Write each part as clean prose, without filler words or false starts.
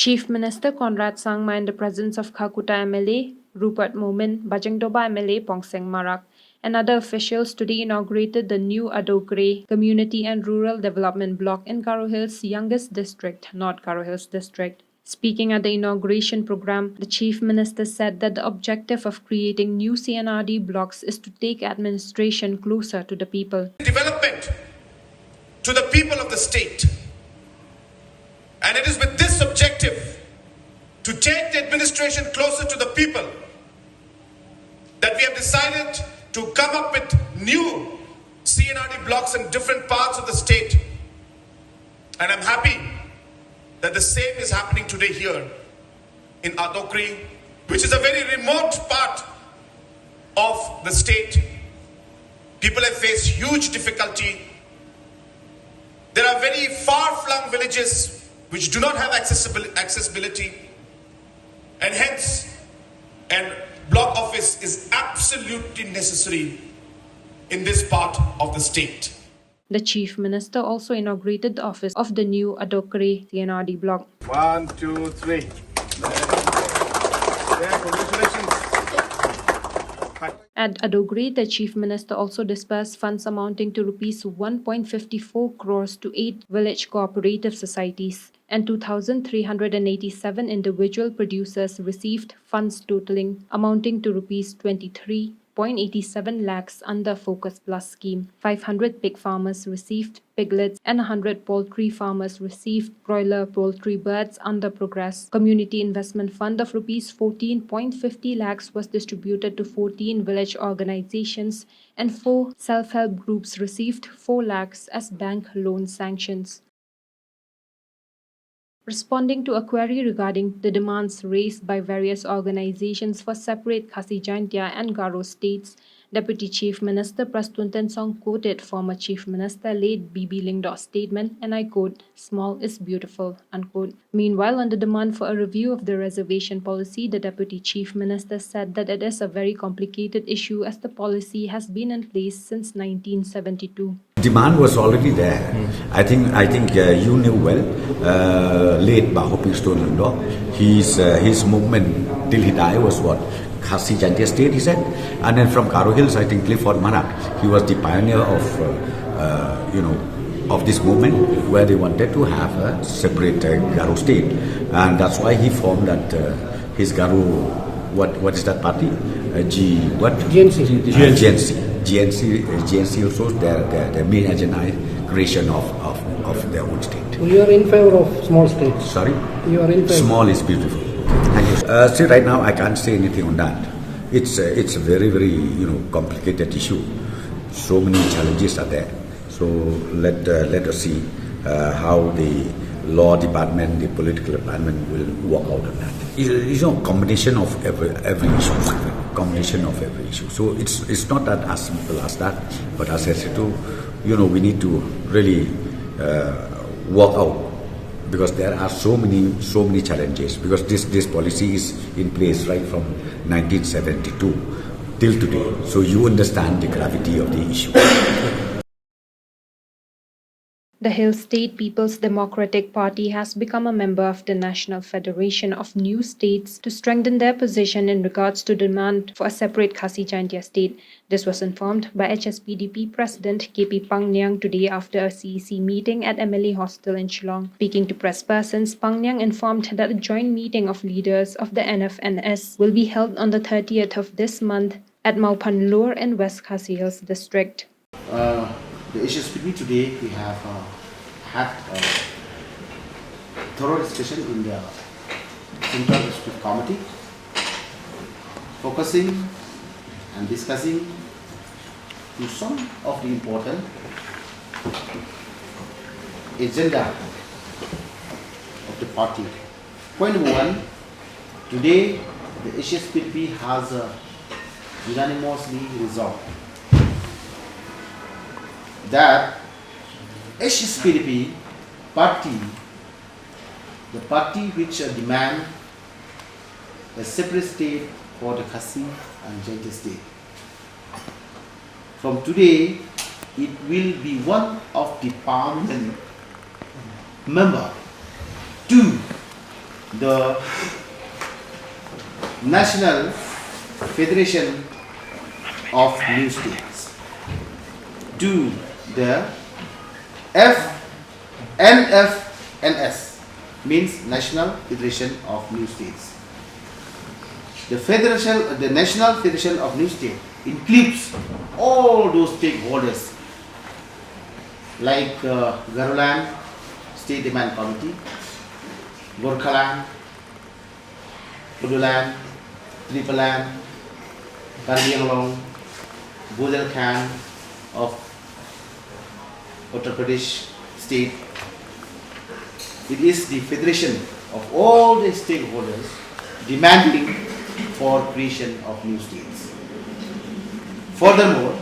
Chief Minister Conrad Sangma in the presence of Khakuta MLA, Rupert Momin, Bajengdoba MLA Pongseng Marak, and other officials today inaugurated the new Adokre Community and Rural Development Block in Garo Hills' youngest district, North Garo Hills District. Speaking at the inauguration program, the Chief Minister said that the objective of creating new CNRD blocks is to take administration closer to the people. Development to the people of the state. And it is with this objective to take the administration closer to the people that we have decided to come up with new CNRD blocks in different parts of the state. And I'm happy that the same is happening today here in Adokri, which is a very remote part of the state. People have faced huge difficulty. There are very far-flung villages which do not have accessibility, and hence a block office is absolutely necessary in this part of the state. The Chief Minister also inaugurated the office of the new Adokre CNRD block. 1, 2, 3. Congratulations. At Adokre, the Chief Minister also disbursed funds amounting to Rs 1.54 crores to 8 village cooperative societies, and 2,387 individual producers received funds totaling amounting to Rs 23.87 lakhs under Focus Plus scheme. 500 pig farmers received piglets and 100 poultry farmers received broiler poultry birds under Progress. Community Investment Fund of Rs 14.50 lakhs was distributed to 14 village organizations, and 4 self-help groups received 4 lakhs as bank loan sanctions. Responding to a query regarding the demands raised by various organizations for separate Khasi Jaintia and Garo states, Deputy Chief Minister Prastun Tensong quoted former Chief Minister late B.B. Lingdor's statement, and I quote, "Small is beautiful," unquote. Meanwhile, on the demand for a review of the reservation policy, the Deputy Chief Minister said that it is a very complicated issue as the policy has been in place since 1972. Demand was already there. I think you knew well. Late Bahopi Stone Lingdor, his movement till he died was what? Khasi Jaintia state, he said. And then from Garo Hills, I think Clifford Manak, he was the pioneer of this movement where they wanted to have a separate Garo state. And that's why he formed that his Garo, what is that party? GNC also their main agenda is creation of their own state. So you are in favor of small states? Sorry? You are in favor? Small is beautiful. Thank you. See, right now I can't say anything on that. It's a very, very complicated issue. So many challenges are there. So let us see how the law department, the political department will work out on that. It's a combination of every issue. Combination of every issue. So it's not that as simple as that. But as I said, we need to really work out, because there are so many challenges, because this policy is in place right from 1972 till today. So you understand the gravity of the issue. The Hill State People's Democratic Party has become a member of the National Federation of New States to strengthen their position in regards to demand for a separate Khasi Jaintia state. This was informed by HSPDP President KP Pangnyang today after a CEC meeting at MLA Hostel in Shillong. Speaking to press persons, Pangnyang informed that a joint meeting of leaders of the NFNS will be held on the 30th of this month at Maupan Lower in West Khasi Hills District. The HSPB today, we have had a thorough discussion in the Central District Committee, focusing and discussing to some of the important agenda of the party. Point number one, today the HSPB has unanimously resolved that HSPDP party, the party which demand a separate state for the Khasi and Jaintia state. From today, it will be one of the permanent member to the National Federation of New States to the NFNS, means National Federation of New States. The National Federation of New States includes all those stakeholders like Garuland State Demand Committee, Gorkhaland, Puduland, Tripaland, Karbi Anglong, Budelkhand of Uttar Pradesh state. It is the federation of all the stakeholders demanding for creation of new states. Furthermore,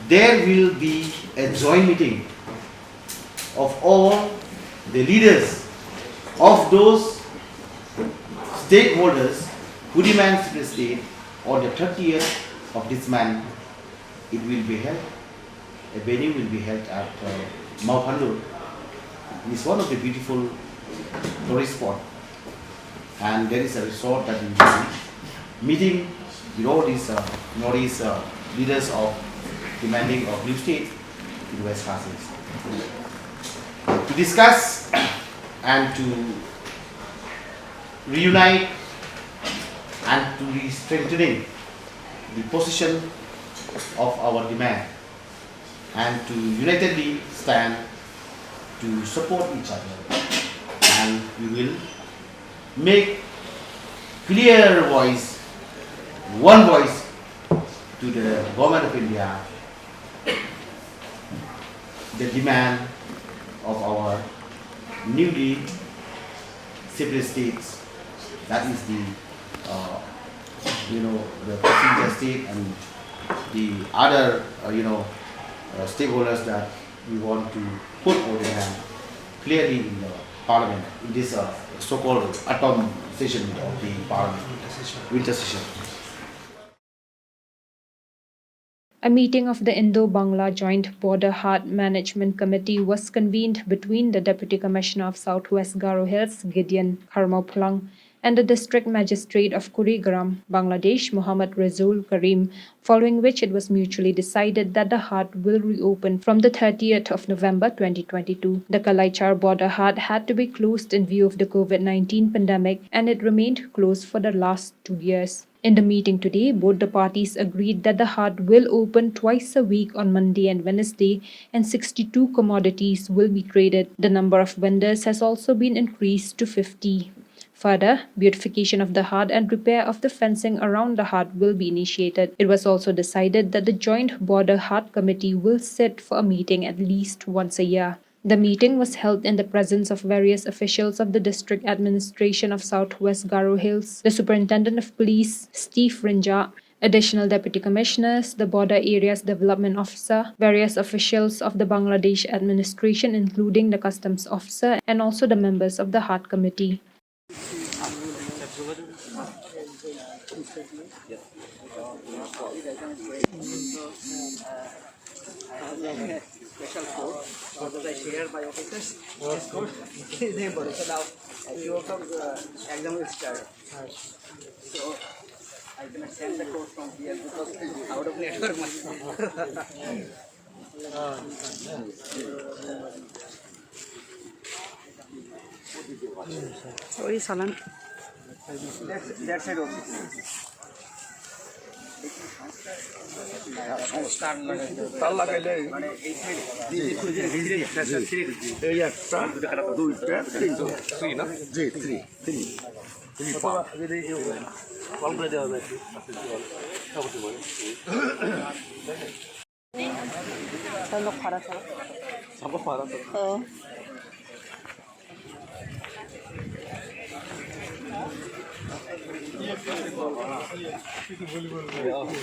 there will be a joint meeting of all the leaders of those stakeholders who demand the state on the 30th of this month. It will be held. A venue will be held at Maupandur. It is one of the beautiful tourist spots, and there is a resort that will be meeting with all these Northeast leaders of demanding of new states in West Coast to discuss and to reunite and to be strengthening the position of our demand and to unitedly stand to support each other, and we will make clear voice, one voice to the government of India, the demand of our newly separate states, that is the the passenger state and the other stakeholders that we want to put our demand clearly in the parliament in this so-called autumn session of the parliament, winter session. A meeting of the Indo-Bangla Joint Border Hard Management Committee was convened between the Deputy Commissioner of Southwest Garo Hills, Gideon Kharmauplang, and the District Magistrate of Kurigram, Bangladesh, Muhammad Razul Karim, following which it was mutually decided that the hard will reopen from the 30th of November 2022. The Kalaichar border hard had to be closed in view of the COVID-19 pandemic, and it remained closed for the last 2 years. In the meeting today, both the parties agreed that the hard will open twice a week on Monday and Wednesday, and 62 commodities will be traded. The number of vendors has also been increased to 50. Further, beautification of the hard and repair of the fencing around the hard will be initiated. It was also decided that the Joint Border Hard Committee will sit for a meeting at least once a year. The meeting was held in the presence of various officials of the District Administration of Southwest Garo Hills, the Superintendent of Police, Steve Rinja, additional Deputy Commissioners, the Border Areas Development Officer, various officials of the Bangladesh administration including the Customs Officer, and also the members of the Hard Committee. Special code for the share by officers. This code is important. So now you also exam will start. So I cannot send the code from here because out of network. Sorry, Salan. That side also. তার লাগাইলে এই একটা দুইটা তিনটা three না জি three যদি call করে দেওয়া যায়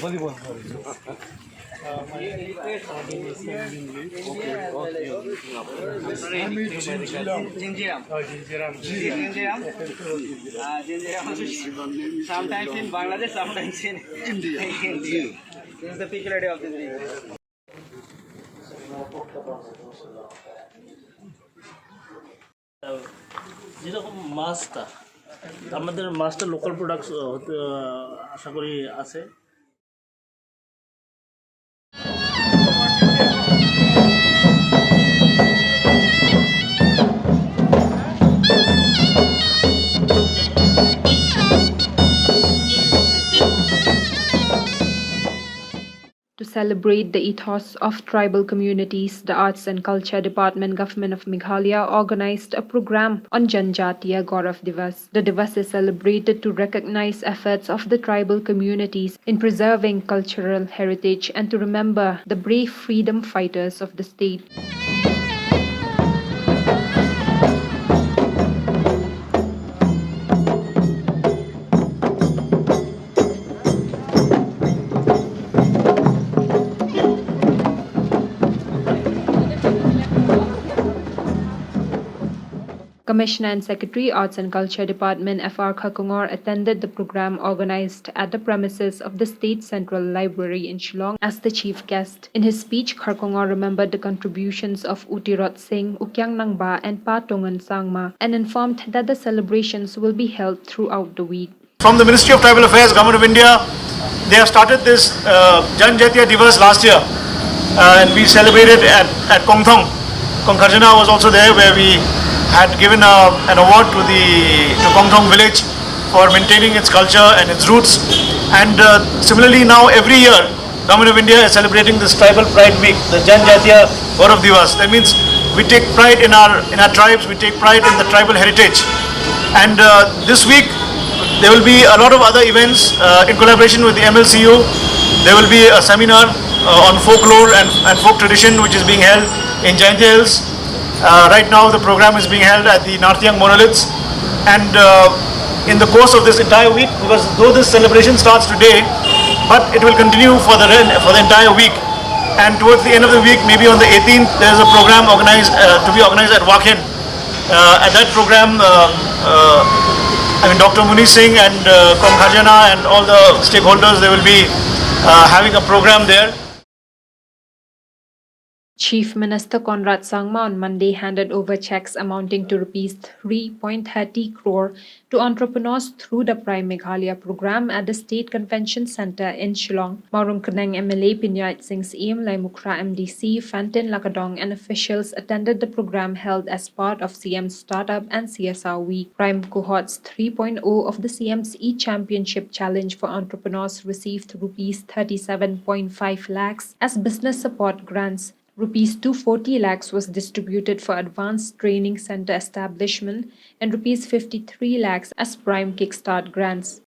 volleyball sometimes in Bangladesh, sometimes in India. This is the peculiarity of this region. যেরকম মাছটা আমাদের মাছটা লোকাল প্রোডাক্টস হতে আশা করি আছে। To celebrate the ethos of tribal communities, the Arts and Culture Department Government of Meghalaya organized a program on Janjatiya Gaurav Divas. The Divas is celebrated to recognize efforts of the tribal communities in preserving cultural heritage and to remember the brave freedom fighters of the state. Commissioner and Secretary, Arts and Culture Department F.R. Khakungor attended the program organized at the premises of the State Central Library in Shillong as the chief guest. In his speech, Khakungor remembered the contributions of Utirot Singh, Ukyang Nangba and Patongan Sangma and informed that the celebrations will be held throughout the week. From the Ministry of Tribal Affairs, Government of India, they have started this Janjatiya Divas last year and we celebrated at Kongthong. Kongkharjana was also there where we had given an award to Kongthong village for maintaining its culture and its roots. And similarly now every year, Government of India is celebrating this Tribal Pride Week, the Janjatiya Gaurav Divas. That means we take pride in our tribes, we take pride in the tribal heritage. And this week there will be a lot of other events in collaboration with the MLCU. There will be a seminar on folklore and folk tradition which is being held in Jaintia Hills. Right now the program is being held at the Narthyang Monoliths, and in the course of this entire week, because though this celebration starts today, but it will continue for the entire week, and towards the end of the week, maybe on the 18th, there is a program to be organized at Wakhen. At that program, Dr. Muni Singh and Kongkharjana and all the stakeholders, they will be having a program there. Chief Minister Conrad Sangma on Monday handed over checks amounting to Rs 3.30 crore to entrepreneurs through the Prime Meghalaya program at the State Convention Centre in Shillong. Maurung Kaneng MLA Pinyait Singh's EM Laimukra MDC, Fantin Lakadong and officials attended the program held as part of CM's Startup and CSR Week. Prime Cohorts 3.0 of the CM's E-Championship Challenge for Entrepreneurs received Rs 37.5 lakhs as business support grants. Rupees 240 lakhs was distributed for Advanced Training Center establishment and Rupees 53 lakhs as Prime Kickstart grants.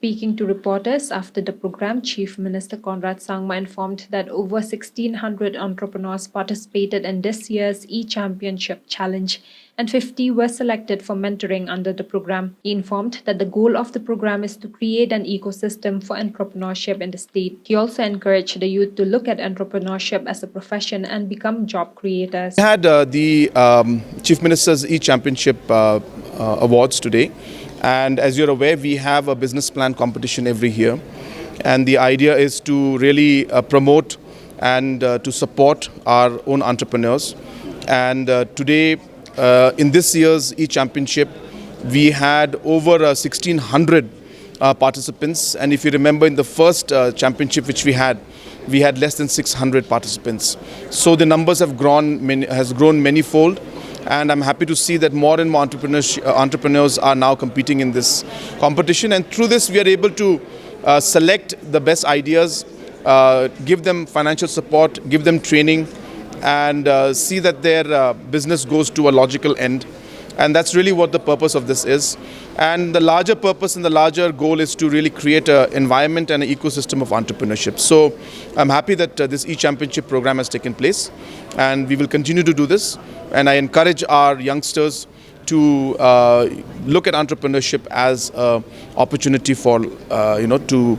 Speaking to reporters after the program, Chief Minister Conrad Sangma informed that over 1,600 entrepreneurs participated in this year's E-Championship Challenge and 50 were selected for mentoring under the program. He informed that the goal of the program is to create an ecosystem for entrepreneurship in the state. He also encouraged the youth to look at entrepreneurship as a profession and become job creators. We had the Chief Minister's E-Championship Awards today. And as you're aware, we have a business plan competition every year. And the idea is to really promote and to support our own entrepreneurs. And today, in this year's E-Championship, we had over 1,600 participants. And if you remember, in the first championship which we had less than 600 participants. So the numbers have grown manyfold. And I'm happy to see that more and more entrepreneurs are now competing in this competition. And through this, we are able to select the best ideas, give them financial support, give them training, and see that their business goes to a logical end. And that's really what the purpose of this is. And the larger purpose and the larger goal is to really create an environment and an ecosystem of entrepreneurship. So I'm happy that this e-championship program has taken place, and we will continue to do this. And I encourage our youngsters to look at entrepreneurship as an opportunity for, to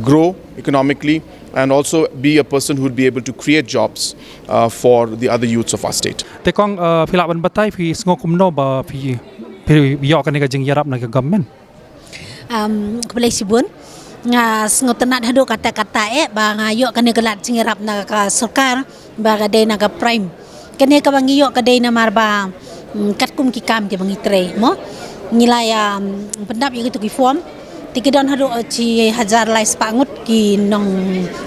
grow economically, and also be a person who would be able to create jobs for the other youths of our state. Te kong philap ban batai phi sngo kumno ba phi yo kan ga jing yarap na ga government. Kepala Sibun nga sngotenat hado kata-kata ba nga yo kan ga lat jing yarap na ka sarkar ba ga de na ga prime. Kene ka bang yo ka de na marba kat kum ki kam ke bangi tre mo nilai pendap yo gitu ki form tikidon hado chi hajar lai spangut ki nong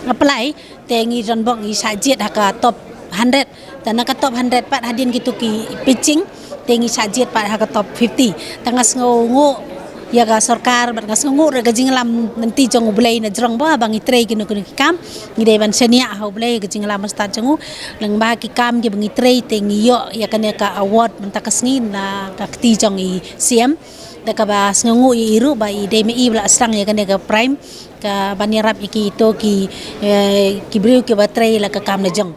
apply tengi ron bong i sajit haka top 100 dan haka top 100 pat hadin gitu ki pitching tengi sajit pat haka top 50 tangas ngo ya ga sarkar bat ngas ngo re gajing lam nanti jong blai na jrong ba bangi tre ki no ki kam ni de ban senia ha blai gajing lam sta jong lang ba ki kam ki bangi tre tengi yo ya kan ka award mentakas ngin na ka ti jong i CM ka ba sngu i iru ba i de me i bla sang ya kan ka prime ka banirap iki to ki ki briu ki ba tre la ka kam na jong